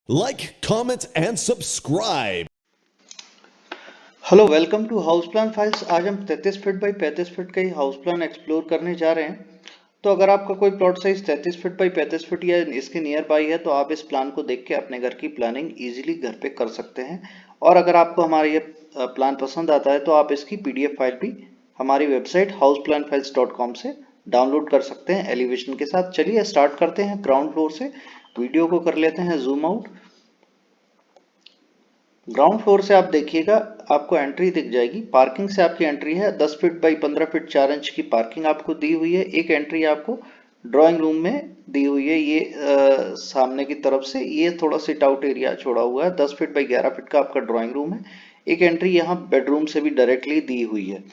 Like, comment and subscribe. Hello, welcome to house plan files. आज हम 33 feet by 35 feet का ही house plan explore करने जा रहे हैं। तो अगर आपका कोई plot size 33 feet by 35 feet या इसके नियर बाई है तो आप इस प्लान को देख के अपने घर की प्लानिंग इजीली घर पे कर सकते हैं। और अगर आपको हमारा ये प्लान पसंद आता है तो आप इसकी पीडीएफ फाइल भी हमारी वेबसाइट houseplanfiles.com से डाउनलोड कर सकते हैं एलिवेशन के साथ। चलिए स्टार्ट करते हैं ग्राउंड फ्लोर से। वीडियो को कर लेते हैं जूम आउट। ग्राउंड फ्लोर से आप देखिएगा, आपको एंट्री दिख जाएगी। पार्किंग से आपकी एंट्री है 10 फीट बाई 15 फीट 4 इंच की पार्किंग आपको दी हुई है। एक एंट्री आपको ड्राइंग रूम में दी हुई है। ये सामने की तरफ से ये थोड़ा सिट आउट एरिया छोड़ा हुआ है। 10 फीट बाई 11 फीट का आपका ड्राइंग रूम है। एक एंट्री यहाँ बेडरूम से भी डायरेक्टली दी हुई है।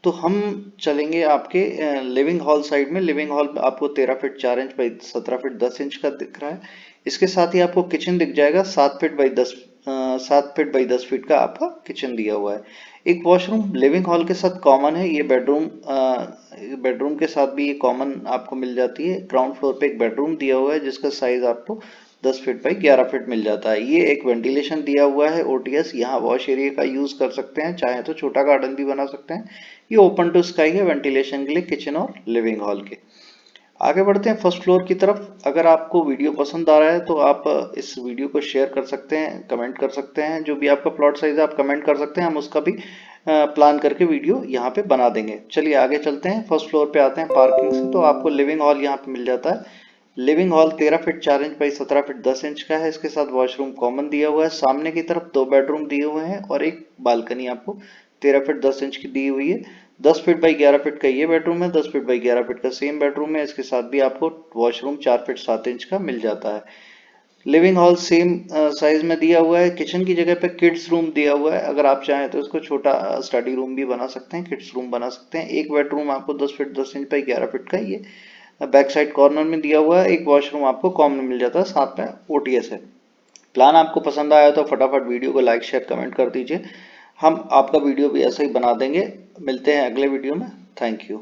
तो हम चलेंगे आपके लिविंग हॉल साइड में। लिविंग हॉल आपको 13 feet 4 inch by 17 feet 10 inch का दिख रहा है। इसके साथ ही आपको किचन दिख जाएगा 7 फीट बाई 10 फीट का आपका किचन दिया हुआ है। एक वॉशरूम लिविंग हॉल के साथ कॉमन है। ये बेडरूम के साथ भी ये कॉमन आपको मिल जाती है। ग्राउंड फ्लोर पे एक बेडरूम दिया हुआ है जिसका साइज आपको 10 फीट बाई 11 फीट मिल जाता है। ये एक वेंटिलेशन दिया हुआ है ओटीएस। यहाँ वॉश एरिया का यूज कर सकते हैं, चाहे तो छोटा गार्डन भी बना सकते हैं। ये ओपन टू स्काई है वेंटिलेशन के लिए किचन और लिविंग हॉल के। आगे बढ़ते हैं फर्स्ट फ्लोर की तरफ। अगर आपको वीडियो पसंद आ रहा है तो आप इस वीडियो को शेयर कर सकते हैं, कमेंट कर सकते हैं। जो भी आपका प्लॉट साइज है आप कमेंट कर सकते हैं, हम उसका भी प्लान करके वीडियो यहाँ पे बना देंगे। चलिए आगे चलते हैं। फर्स्ट फ्लोर पे आते हैं पार्किंग से। तो आपको लिविंग हॉल यहाँ पे मिल जाता है। Living hall 13 feet 4 inch by 17 feet 10 inch का है। इसके साथ वॉशरूम कॉमन दिया हुआ है। सामने की तरफ 2 बेडरूम दिए हुए हैं और एक बालकनी आपको 13 फीट 10 इंच की दी हुई है। 10 फीट बाई 11 फीट का ये बेडरूम है। 10 फीट बाई 11 फीट का सेम बेडरूम है। इसके साथ भी आपको वॉशरूम 4 फीट 7 इंच का मिल जाता है। लिविंग हॉल सेम साइज में दिया हुआ है। किचन की जगह पे किड्स रूम दिया हुआ है। अगर आप चाहें तो इसको छोटा स्टडी रूम भी बना सकते हैं, किड्स रूम बना सकते हैं। एक बेडरूम आपको 10 फीट 10 इंच बाई 11 फीट का ये बैक साइड कॉर्नर में दिया हुआ है। एक वॉशरूम आपको कॉमन मिल जाता है, साथ में ओटीएस है। प्लान आपको पसंद आया तो फटाफट वीडियो को लाइक शेयर कमेंट कर दीजिए। हम आपका वीडियो भी ऐसा ही बना देंगे। मिलते हैं अगले वीडियो में। Thank you.